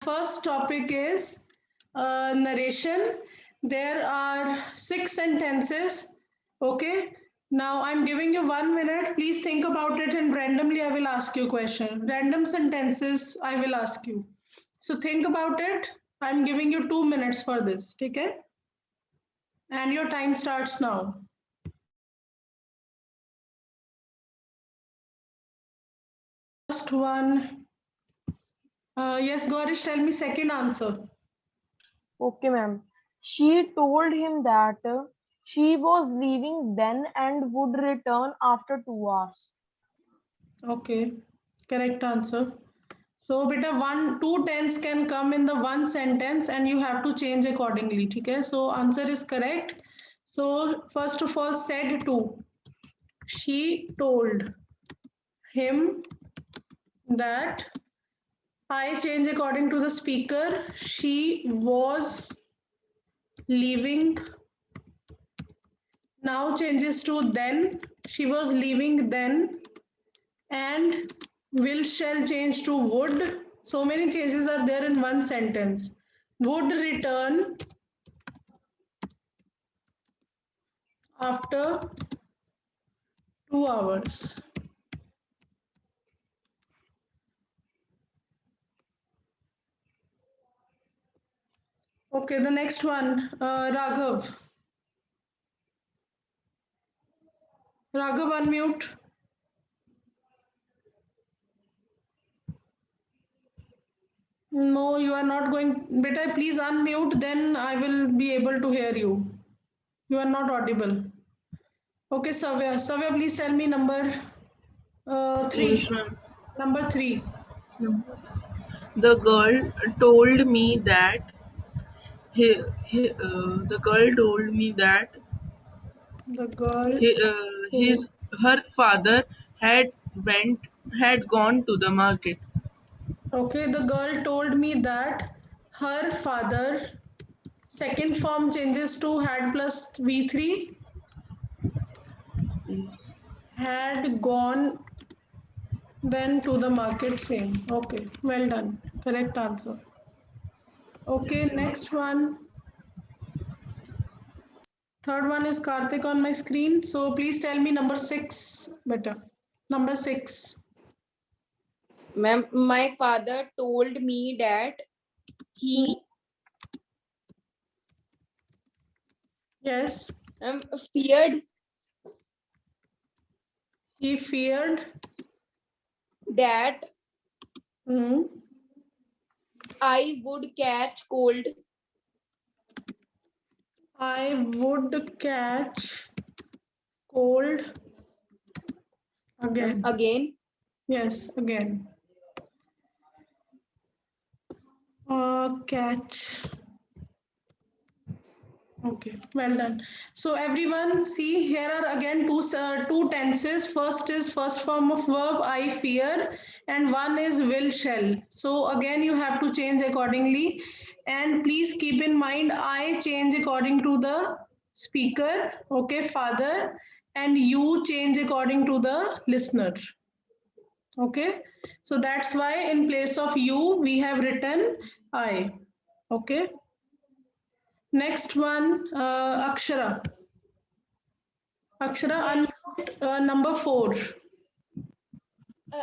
First topic is narration. There are 6 sentences. Okay. Now I'm giving you 1 minute. Please think about it and randomly I will ask you question. Random sentences I will ask you. So think about it. I'm giving you 2 minutes for this. Okay. And your time starts now. First one. Yes, Gaurish, tell me second answer. Okay, ma'am. She told him that she was leaving then and would return after 2 hours. Okay, correct answer. So, beta two tens can come in the one sentence and you have to change accordingly. Okay, so answer is correct. So, first of all, said to. She told him that I change according to the speaker. She was leaving. Now changes to then. She was leaving then. And will shall change to would. So many changes are there in one sentence. Would return after 2 hours. Okay, the next one, Raghav. Raghav, unmute. No, you are not going. Beta, please unmute, then I will be able to hear you. You are not audible. Okay, Savya. Savya, please tell me number 3. Yes, ma'am. Number 3. The girl told me that the girl told me that The girl. he, his her father had went had gone to the market. Okay, the girl told me that her father, second form changes to had plus V3, Yes. had gone then to the market, same. Okay, well done. Correct answer. Okay, next one. Third one is Karthik on my screen. So please tell me number 6 better. Number 6. Ma'am, my father told me that he Yes, feared he feared. that Hmm. I would catch cold I would catch cold again. again. Yes, again. Catch. Okay, well done. So everyone, see here are again two tenses. First is first form of verb I fear, and one is will shall. So again you have to change accordingly, and please keep in mind I change according to the speaker. Okay, father, and you change according to the listener. Okay, so that's why in place of you we have written I. Okay. Next one, Akshara. Akshara, Yes. unmute, number 4.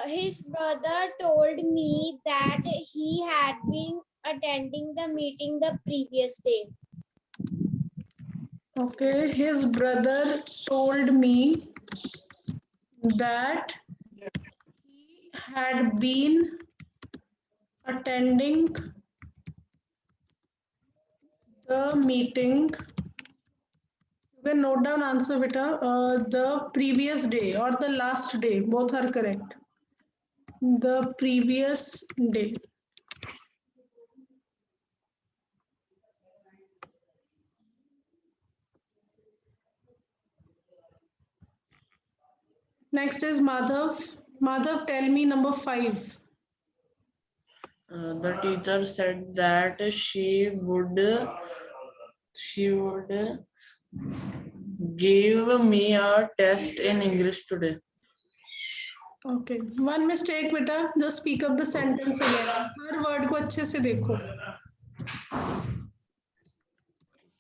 His brother told me that he had been attending the meeting the previous day. Okay, his brother told me that he had been attending the meeting. You can note down answer, beta. The previous day or the last day, both are correct. The previous day. Next is Madhav. Madhav, tell me number 5. The teacher said that she would give me a test in English today. Okay, one mistake beta, just speak up the sentence again. Her word को अच्छे से देखो.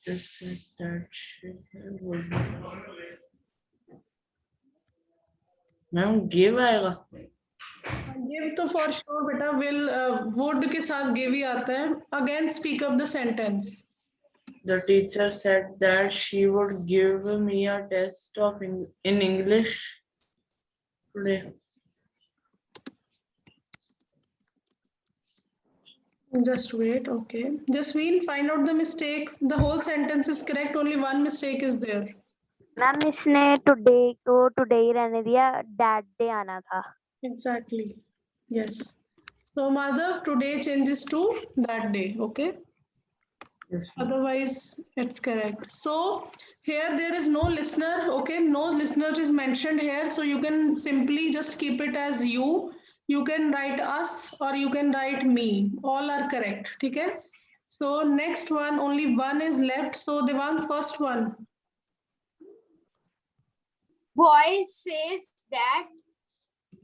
Just said that she would. Ma'am give आएगा. Give तो for sure बेटा will would के साथ give ही आता है. Again speak up the sentence. The teacher said that she would give me a test of in English today. Just wait, okay. Jasmine, find out the mistake. The whole sentence is correct, only one mistake is there. Ma'am इसने today को today he रहने दिया, that day आना था. Exactly. Yes. So, mother, today changes to that day, okay? Yes, ma'am. Otherwise, it's correct. So, here there is no listener, okay? No listener is mentioned here. So, you can simply just keep it as you. You can write us or you can write me. All are correct, okay? So, next one, only one is left. So, Devang, first one. Boy says that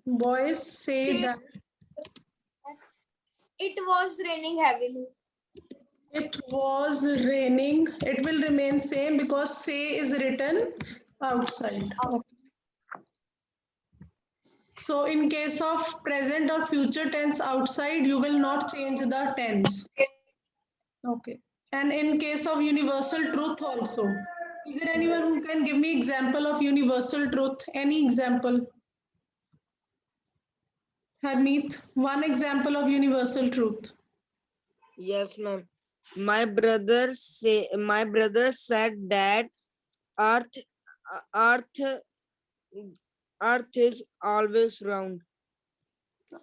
Boys say Say- that it was raining heavily. it was raining. It will remain same because say is written outside. Okay. So in case of present or future tense outside, you will not change the tense. Okay. And in case of universal truth also. Is there anyone who can give me example of universal truth? Any example? Harmeet, one example of universal truth. Yes, ma'am. My brother said that Earth Earth is always round.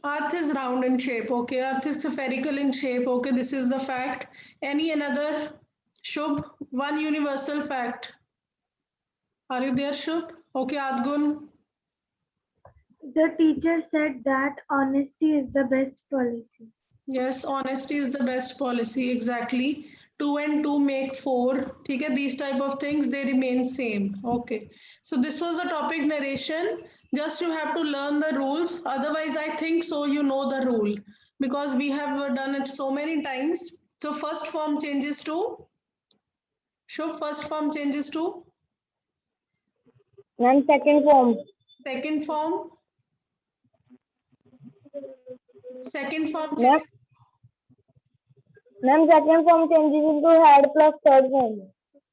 Earth is round in shape. Okay. Earth is spherical in shape. Okay. This is the fact. Any another? Shubh, one universal fact. Are you there, Shubh? Okay, Adgun. The teacher said that honesty is the best policy. Yes, honesty is the best policy. Exactly. 2 and 2 make 4. Okay, these type of things, they remain same. Okay. So this was the topic narration. Just you have to learn the rules. Otherwise, I think so you know the rule because we have done it so many times. So first form changes to? Shubh, first form changes to? Ma'am, second form. Second form? Second form Ma'am, changes. ma'am, second form changes into had plus third form.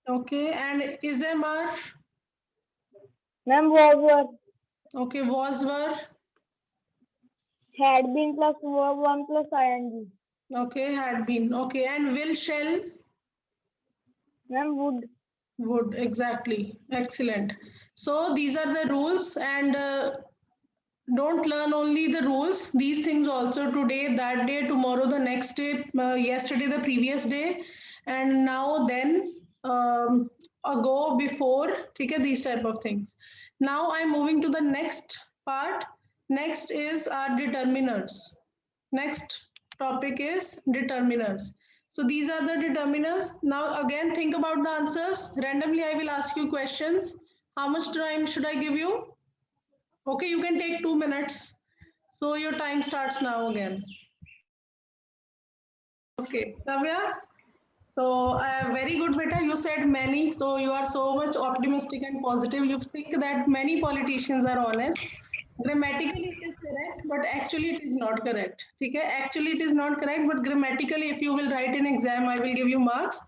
Okay, and is MR? Ma'am, was Okay, was were. had been plus verb 1 plus ing. Okay, had been. Okay, and will shall. Ma'am, Would, exactly. Excellent. So these are the rules, and don't learn only the rules. These things also today, that day, tomorrow, the next day, yesterday, the previous day, and now, then, ago, before. Okay, these type of things. Now I'm moving to the next part. Next is our determiners. Next topic is determiners. So these are the determiners. Now again, think about the answers. Randomly, I will ask you questions. How much time should I give you? Okay, you can take 2 minutes. So your time starts now again. Okay, Savya. So very good, beta. You said many. So you are so much optimistic and positive. You think that many politicians are honest. Grammatically it is correct, but actually it is not correct. Okay, actually it is not correct, but grammatically if you will write in exam, I will give you marks.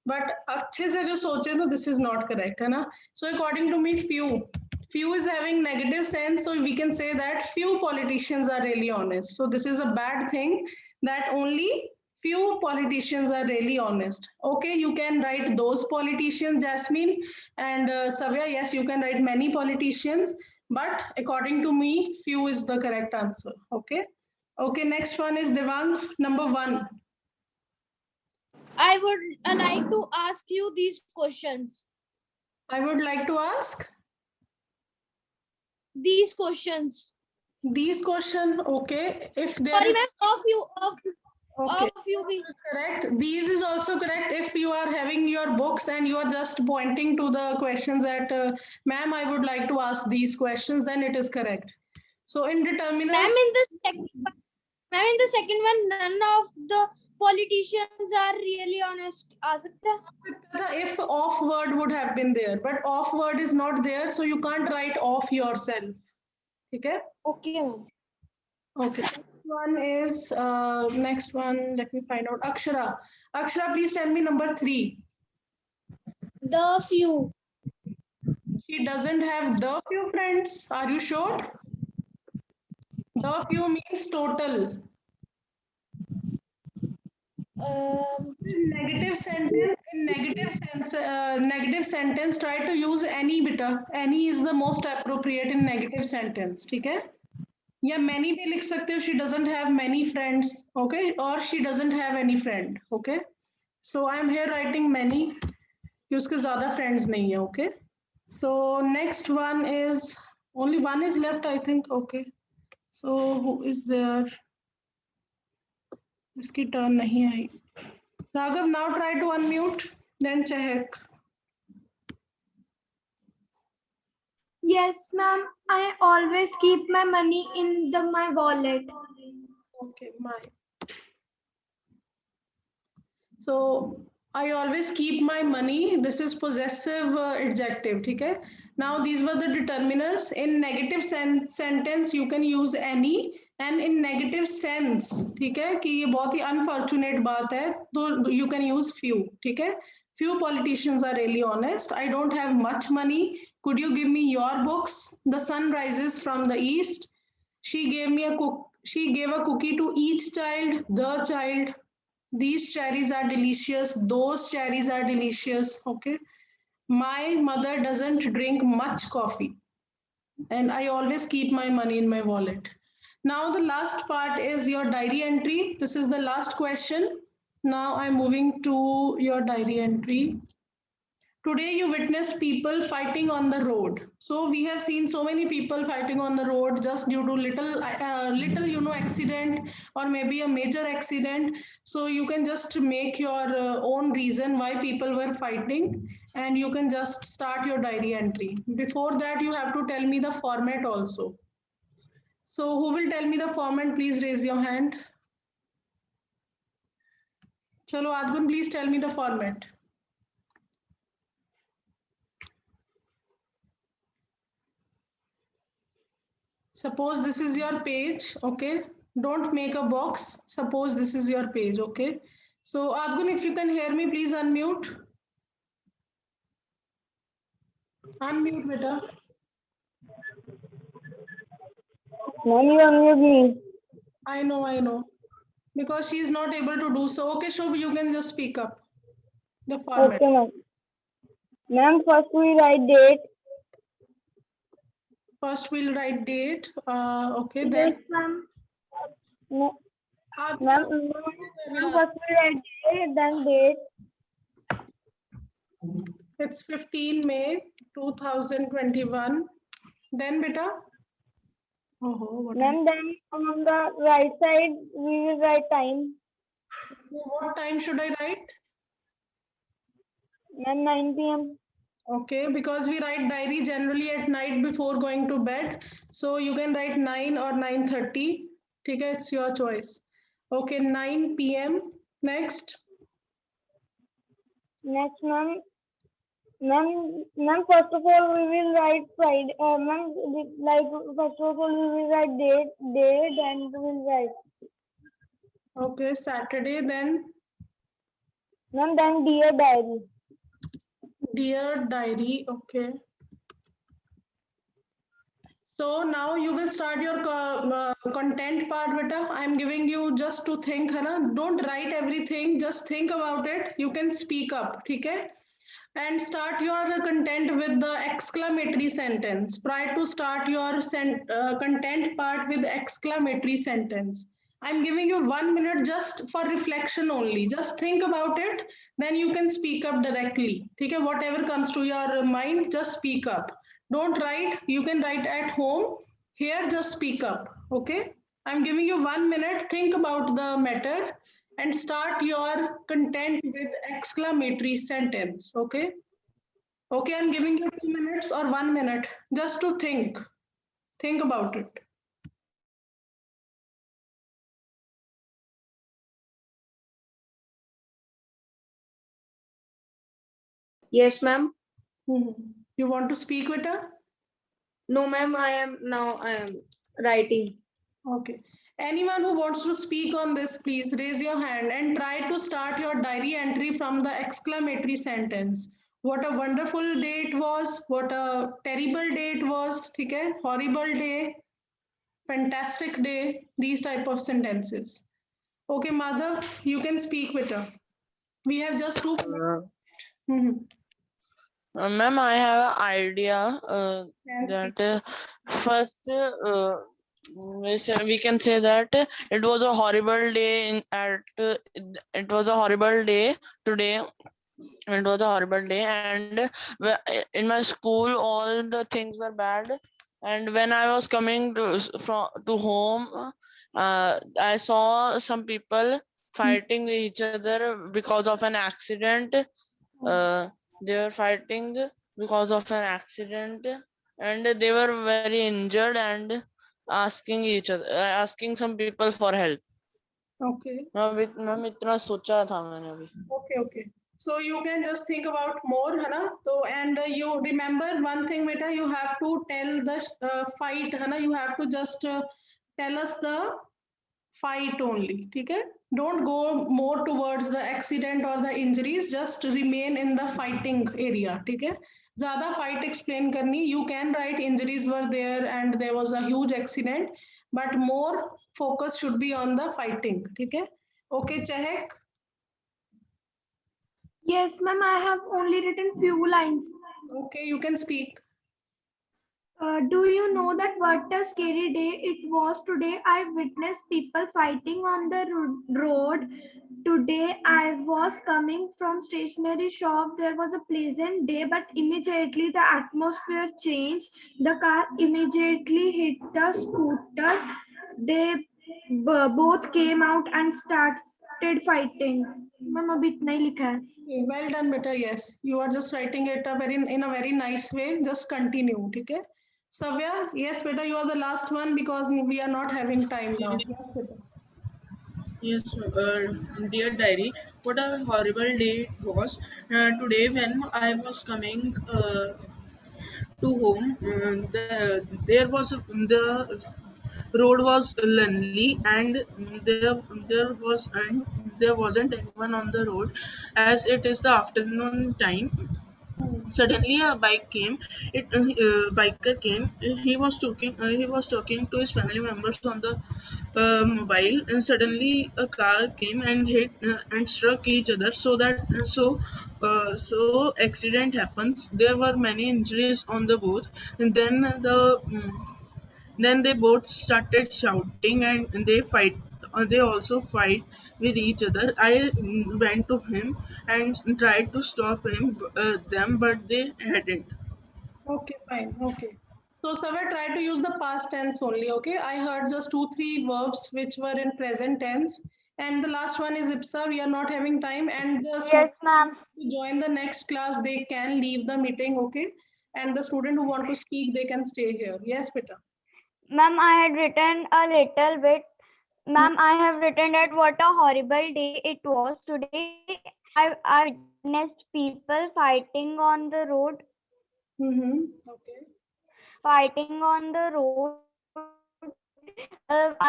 But अच्छे से अगर सोचे तो this is not correct, है ना? So according to me, few is having negative sense, so we can say that few politicians are really honest. So this is a bad thing that only few politicians are really honest. Okay, you can write those politicians, Jasmine and Savya. Yes, you can write many politicians, but according to me, few is the correct answer. Okay. Okay, next one is Devang, number 1. I would like to ask you these questions. I would like to ask These questions. these question. Okay, if there Sorry, is ma'am. okay. Of you. Correct. These is also correct if you are having your books and you are just pointing to the questions that, ma'am, I would like to ask these questions, then it is correct. So in determiners, Ma'am, in the second one, none of the politicians are really honest. आ सकता है? if off word would have been there, but off word is not there, so you can't write off yourself. Okay. Okay, ma'am. Okay. Next one. Let me find out. Akshara. Akshara, please tell me number 3. The few. She doesn't have the few friends. Are you sure? The few means total. Negative sentence. In negative sentence, try to use any beta. Any is the most appropriate in negative sentence. Okay? या many भी लिख सकते हो. She doesn't have many friends. Okay? Or she doesn't have any friend. Okay? So I am here writing many. कि उसके ज़्यादा friends नहीं है. Okay? So next one is only one is left, I think. Okay. So who is there? इसकी turn नहीं आई. Raghav, now try to unmute. Then Chehak. Yes, ma'am. I always keep my money in my wallet. Okay, my. So I always keep my money. This is possessive adjective. Okay. Now these were the determiners. In negative sentence you can use any, and in negative sense, ठीक है कि ये बहुत ही unfortunate बात है, तो you can use few. ठीक है. Few politicians are really honest. I don't have much money. Could you give me your books? The sun rises from the east. She gave a cookie to each child. The child. These cherries are delicious. Those cherries are delicious. Okay. My mother doesn't drink much coffee. And I always keep my money in my wallet. Now the last part is your diary entry. This is the last question. Now I'm moving to your diary entry. Today you witnessed people fighting on the road. So we have seen so many people fighting on the road just due to little accident or maybe a major accident. So you can just make your own reason why people were fighting, and you can just start your diary entry. Before that, you have to tell me the format also. So who will tell me the format? Please raise your hand. Chalo, Adgun, please tell me the format. Suppose this is your page, okay? Don't make a box. Suppose this is your page, okay? So Adgun, if you can hear me, please unmute. Unmute, beta. Ma'am, you unmute me. I know. Because she is not able to do so. Okay, Shubh, you can just speak up. The format. Okay, ma'am. Ma'am, first we write date. First we'll write date. Okay, Yes, then. ma'am. No. Ma'am, first we write date, then date. It's 15 May 2021. Then, beta. Oh, Ma'am, then on the right side we will write time. what time should I write? Ma'am, 9 p.m. Okay, because we write diary generally at night before going to bed. So you can write 9 or 9:30. Okay, it's your choice. Okay, 9 p.m. Next. Next, ma'am, first of all we will write Friday. Ma'am, first of all we will write date, and we will write. Okay, Saturday, then. Ma'am, then dear diary. Dear diary, okay. So now you will start your content part, beta. I'm giving you just to think, है ना? Don't write everything, just think about it. You can speak up, okay? And start your content with the exclamatory sentence. Try to start your content part with exclamatory sentence. I'm giving you 1 minute just for reflection only. Just think about it, then you can speak up directly. Okay? Whatever comes to your mind, just speak up. Don't write. You can write at home. Here, just speak up. Okay? I'm giving you 1 minute. Think about the matter and start your content with exclamatory sentence. Okay? Okay, I'm giving you 2 minutes or 1 minute just to think. Think about it. Yes, ma'am. You want to speak, beta? No, ma'am. I am writing. Okay. Anyone who wants to speak on this, please raise your hand and try to start your diary entry from the exclamatory sentence. What a wonderful day it was. What a terrible day it was. Okay? Horrible day. Fantastic day. These type of sentences. Okay, Madhav, you can speak with her. We have just 2 minutes. Mhm. Ma'am, I have an idea Can speak. that first we can say that it was a horrible day it was a horrible day today. It was a horrible day, and in my school all the things were bad. And when I was coming to home, I saw some people fighting with each other because of an accident. They were fighting because of an accident, and they were very injured and asking some people for help. Okay. Ma'am इतना सोचा था मैंने अभी. Okay. So you can just think about more, है ना? So and you remember one thing, beta, you have to tell the fight, है ना? You have to just tell us the fight only, ठीक है? Don't go more towards the accident or the injuries. Just remain in the fighting area, ठीक है? ज़्यादा fight explain करनी. You can write injuries were there and there was a huge accident, but more focus should be on the fighting, ठीक है? Okay, Chehek. Yes, ma'am, I have only written few lines. Okay, you can speak. Do you know that what a scary day it was today? I witnessed people fighting on the road. Today I was coming from stationery shop. There was a pleasant day, but immediately the atmosphere changed. The car immediately hit the scooter. They both came out and started fighting. Ma'am, अभी इतना ही लिखा है. Okay, well done, beta. Yes, you are just writing it in a very nice way. Just continue, okay? Savya, yes, beta, you are the last one because we are not having time now. Yes, beta. Yes, dear diary, what a horrible day it was. Today, when I was coming to home, the road was lonely, and there wasn't anyone on the road, as it is the afternoon time. Suddenly a bike came. Biker came. He was talking to his family members on the mobile, and suddenly a car came and hit and struck each other. So accident happens. There were many injuries on the both, and then they both started shouting, and they also fight with each other. I went to him and tried to stop them, but they hadn't. Okay, fine. Okay. So, Savya, try to use the past tense only, okay? I heard just 2, 3 verbs which were in present tense. And the last one is IPSA. We are not having time. And the student Yes, ma'am. to join the next class, they can leave the meeting, okay? And the student who want to speak, they can stay here. Yes, beta. Ma'am, I had written a little bit. Ma'am, I have written that what a horrible day it was today. I witnessed people fighting on the road. Okay. Fighting on the road.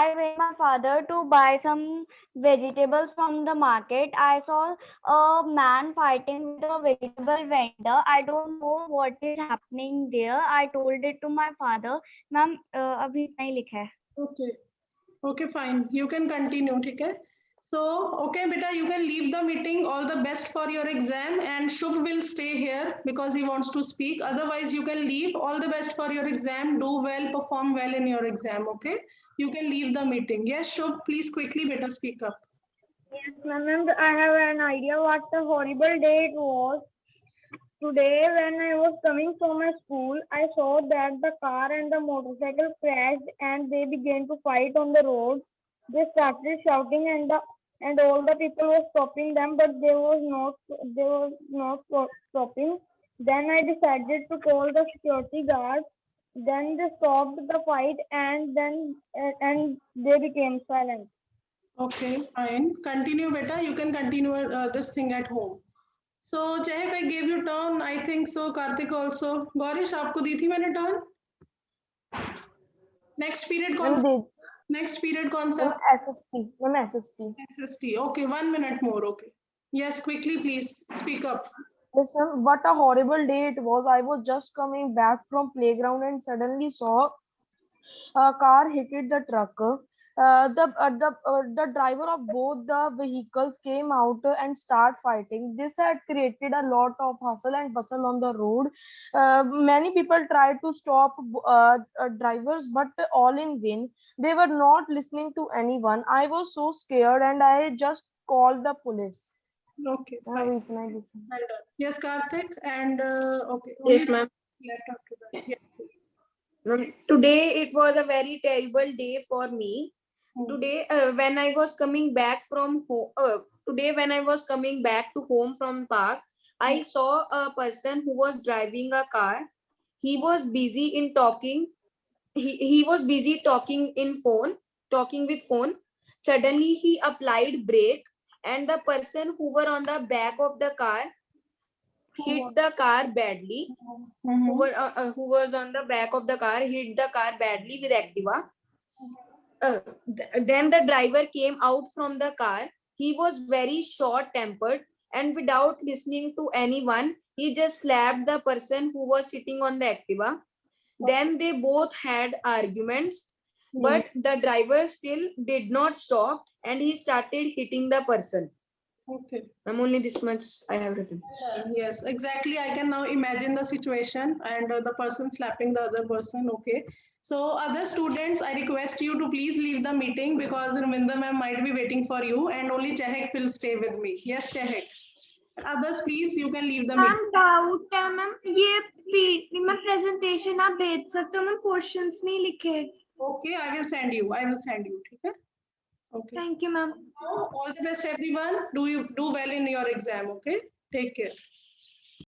I went my father to buy some vegetables from the market. I saw a man fighting with a vegetable vendor. I don't know what is happening there. I told it to my father. Ma'am, अभी इतना ही लिखा है. Okay. Okay, fine. You can continue, okay? So, okay, beta, you can leave the meeting. All the best for your exam. And Shubh will stay here because he wants to speak. Otherwise, you can leave. All the best for your exam. Do well, perform well in your exam, okay? You can leave the meeting. Yes, Shubh, please quickly, beta, speak up. Yes, ma'am, I have an idea what a horrible day it was. Today, when I was coming from my school, I saw that the car and the motorcycle crashed and they began to fight on the road. They started shouting and all the people were stopping them, but they were not stopping. Then I decided to call the security guards. Then they stopped the fight and they became silent. Okay, fine. Continue, beta. You can continue this thing at home. So Chehak, I gave you turn. I think so. Karthik also. Gaurish, आपको दी थी मैंने turn. Next period कौन सा? Next period कौन सा? SST. Ma'am, SST. SST. Okay, 1 minute more. Okay. Yes, quickly, please speak up. Yes, ma'am. What a horrible day it was. I was just coming back from playground and suddenly saw a car hit the truck. The driver of both the vehicles came out and start fighting. This had created a lot of hustle and bustle on the road. Many people tried to stop drivers, but all in vain. They were not listening to anyone. I was so scared, and I just called the police. Okay, fine. Well done. Yes, Karthik, and okay. Yes, only ma'am. left after that. Yes, please. Today it was a very terrible day for me. Today, when I was coming back from home, when I was coming back to home from park, I saw a person who was driving a car. He was busy in talking. He was busy talking with phone. Suddenly he applied brake, and the person who were on the back of the car hit the car badly. Who was on the back of the car hit the car badly with Activa. Then the driver came out from the car. He was very short-tempered, and without listening to anyone, he just slapped the person who was sitting on the Activa. Then they both had arguments, but the driver still did not stop, and he started hitting the person. Okay. I'm only this much I have written. Yes, exactly. I can now imagine the situation and the person slapping the other person. Okay. So other students, I request you to please leave the meeting because Raminda ma'am might be waiting for you and only Chehak will stay with me. Yes, Chehak. Others, please, you can leave the meeting. Ma'am doubt है ma'am ये मैं presentation आप भेज सकते हो ma'am questions नहीं लिखे. Okay, I will send you. ठीक है? Okay. Thank you, ma'am. All the best, everyone. Do well in your exam. Okay. Take care.